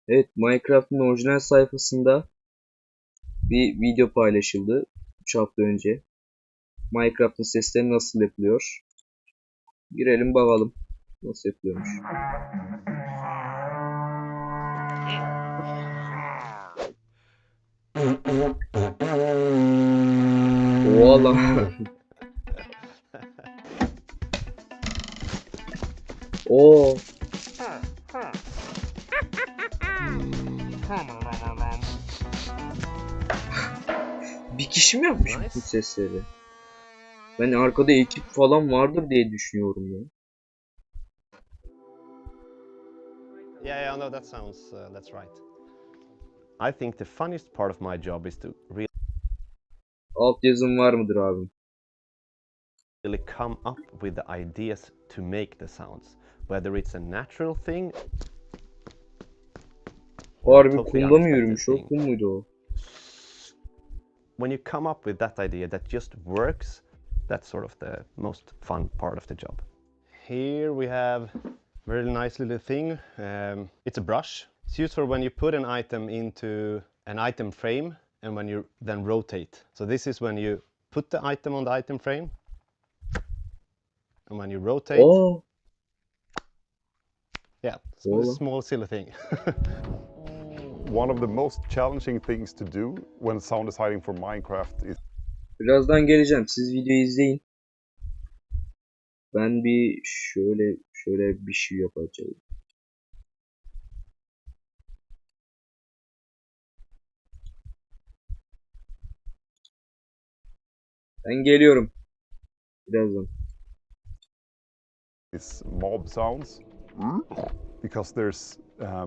Evet, Minecraft'ın orijinal sayfasında bir video paylaşıldı 3 hafta önce. Minecraft'ın sesleri nasıl yapılıyor? Girelim bakalım nasıl yapılıyormuş. Oha lan. Oo. Bir kişi mi yapmış bütün sesleri? Ben arkada ekip falan vardır diye düşünüyorum ya. Yeah, no, that sounds, that's right. I think the funniest part of my job is to Alt yazım var mıdır abim? really come up with the ideas to make the sounds. Whether it's a natural thing or a Harbi totally kumda mı unexpected yürümüş o? thing. Kum muydu o? When you come up with that idea that just works, that's sort of the most fun part of the job. Here we have a very nice little thing. It's a brush. It's used for when you put an item into an item frame and when you then rotate. So this is when you put the item on the item frame and when you rotate. Oo. Yeah, so a small silly thing. One of the most challenging things to do when sound designing for Minecraft is Birazdan geleceğim. Siz videoyu izleyin. Ben bir şöyle bir şey yapacağım. Ben geliyorum. Birazdan. mob sounds because there's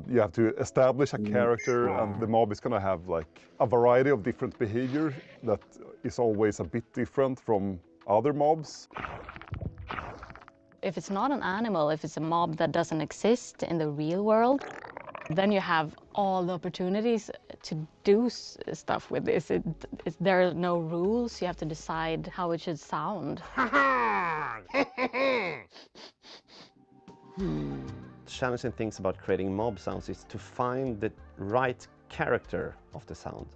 you have to establish a character and the mob is gonna have like a variety of different behavior that is always a bit different from other mobs. If it's not an animal, if it's a mob that doesn't exist in the real world, then you have all the opportunities to do stuff with this. There are no rules. You have to decide how it should sound. Challenging things about creating mob sounds is to find the right character of the sound.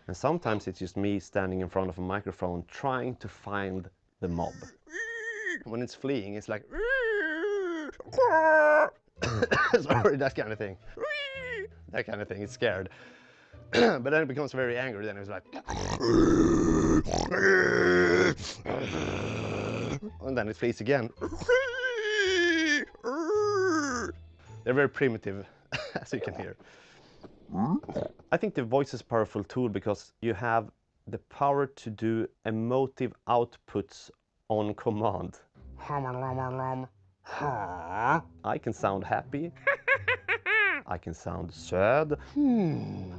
And sometimes it's just me standing in front of a microphone trying to find the mob. When it's fleeing, it's like sorry, that kind of thing. That kind of thing, it's scared. But then it becomes very angry, then it's like and then it flees again. They're very primitive, as you can hear. I think the voice is a powerful tool because you have the power to do emotive outputs on command. I can sound happy. I can sound sad.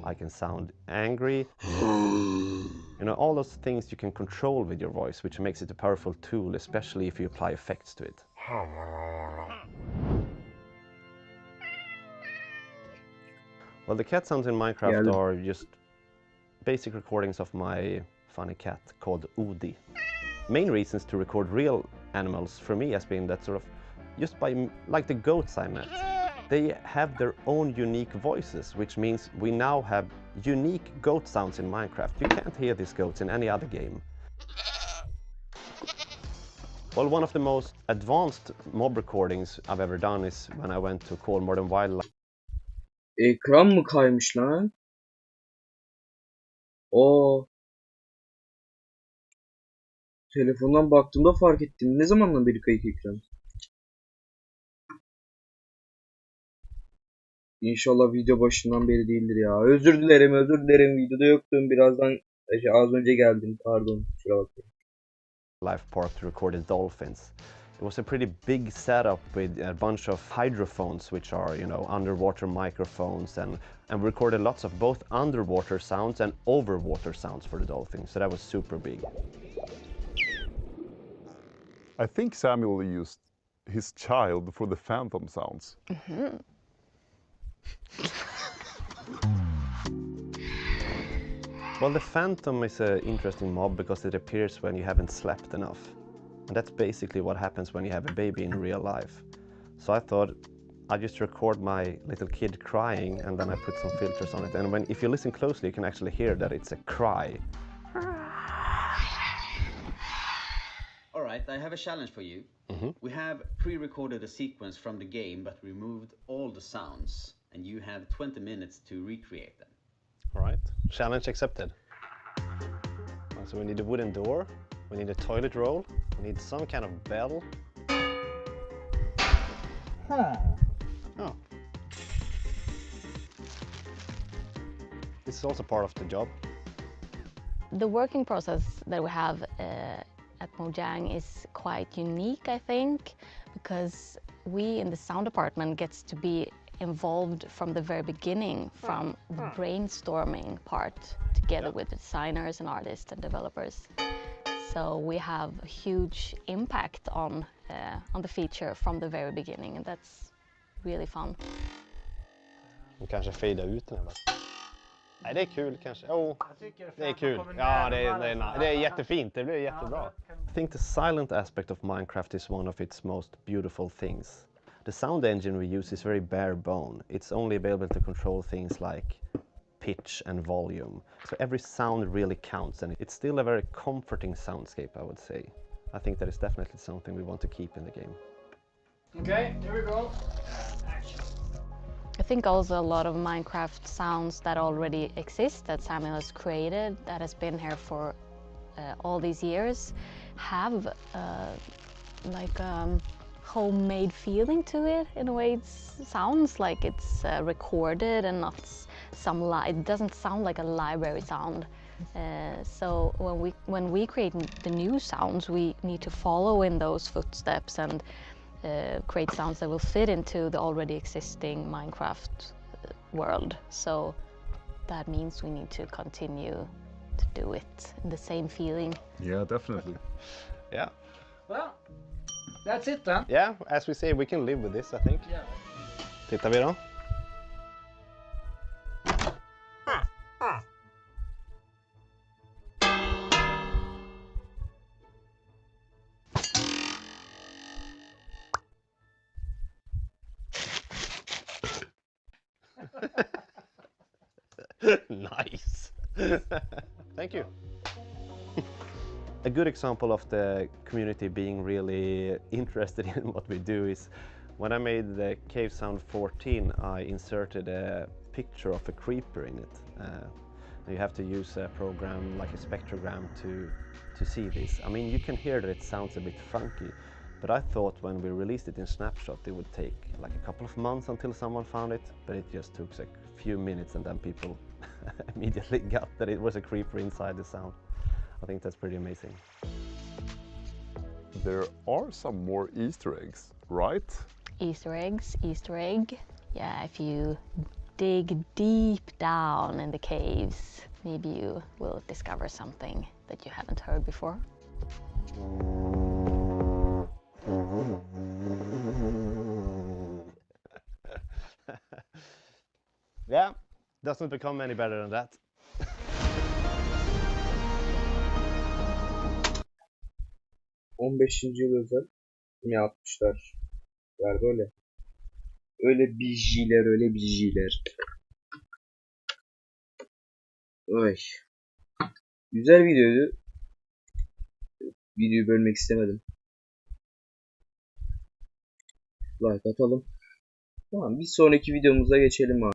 I can sound angry. You know, all those things you can control with your voice, which makes it a powerful tool, especially if you apply effects to it. Well, the cat sounds in Minecraft are just basic recordings of my funny cat called Udi. Main reasons to record real animals for me has been that sort of just by, like the goats I met, they have their own unique voices, which means we now have unique goat sounds in Minecraft. You can't hear these goats in any other game. Well, one of the most advanced mob recordings I've ever done is when I went to Call Modern Wildlife. Ekran mı kaymış lan? Oo. Telefondan baktığımda fark ettim. Ne zamandan beri kayık ekran? İnşallah video başından beri değildir ya. Özür dilerim. Videoda yoktum. Birazdan az önce geldim. Pardon. Kusura bakmayın. Life park to record the dolphins. It was a pretty big setup with a bunch of hydrophones, which are, you know, underwater microphones, and we recorded lots of both underwater sounds and overwater sounds for the dolphins. So that was super big. I think Samuel used his child for the phantom sounds. Well, the phantom is an interesting mob because it appears when you haven't slept enough. And that's basically what happens when you have a baby in real life. So I thought I'd just record my little kid crying and then I put some filters on it. And if you listen closely, you can actually hear that it's a cry. All right, I have a challenge for you. We have pre-recorded a sequence from the game but removed all the sounds, and you have 20 minutes to recreate them. All right, challenge accepted. So we need a wooden door, we need a toilet roll, we need some kind of bell. Oh. This is also part of the job. The working process that we have at Mojang is quite unique, I think, because we in the sound department gets to be involved from the very beginning, from the brainstorming part, together with the designers and artists and developers. So we have a huge impact on the feature from the very beginning, and that's really fun. Och kanske fejda ut den här. Nej, det är kul kanske. Det är kul. Ja, det är jättefint. Det blir jättebra. I think the silent aspect of Minecraft is one of its most beautiful things. The sound engine we use is very bare bone. It's only available to control things like pitch and volume. So every sound really counts, and it's still a very comforting soundscape, I would say. I think that is definitely something we want to keep in the game. Okay, here we go. Action. I think also a lot of Minecraft sounds that already exist, that Samuel has created, that has been here for all these years, have like a homemade feeling to it. In a way, it sounds like it's recorded and not it doesn't sound like a library sound. So when we create the new sounds, we need to follow in those footsteps and create sounds that will fit into the already existing Minecraft world. So that means we need to continue to do it in the same feeling. Yeah, definitely. Yeah. Well, that's it then. Yeah, as we say, we can live with this, I think. Yeah. Tittar vi då. Nice. Thank you. A good example of the community being really interested in what we do is when I made the Cave Sound 14, I inserted a picture of a creeper in it. You have to use a program like a spectrogram to see this. I mean, you can hear that it sounds a bit funky, but I thought when we released it in Snapshot it would take like a couple of months until someone found it, but it just took a few minutes and then people immediately got that it was a creeper inside the sound. I think that's pretty amazing. There are some more Easter eggs, right? Easter eggs, Easter egg. Yeah, if you dig deep down in the caves, maybe you will discover something that you haven't heard before. Yeah, doesn't become any better than that. 15. yıl özel mi yapmışlar? Yani böyle. Öyle bijiler, öyle bijiler. Ay. Güzel videoydu. Videoyu bölmek istemedim. Like atalım. Tamam, bir sonraki videomuza geçelim abi.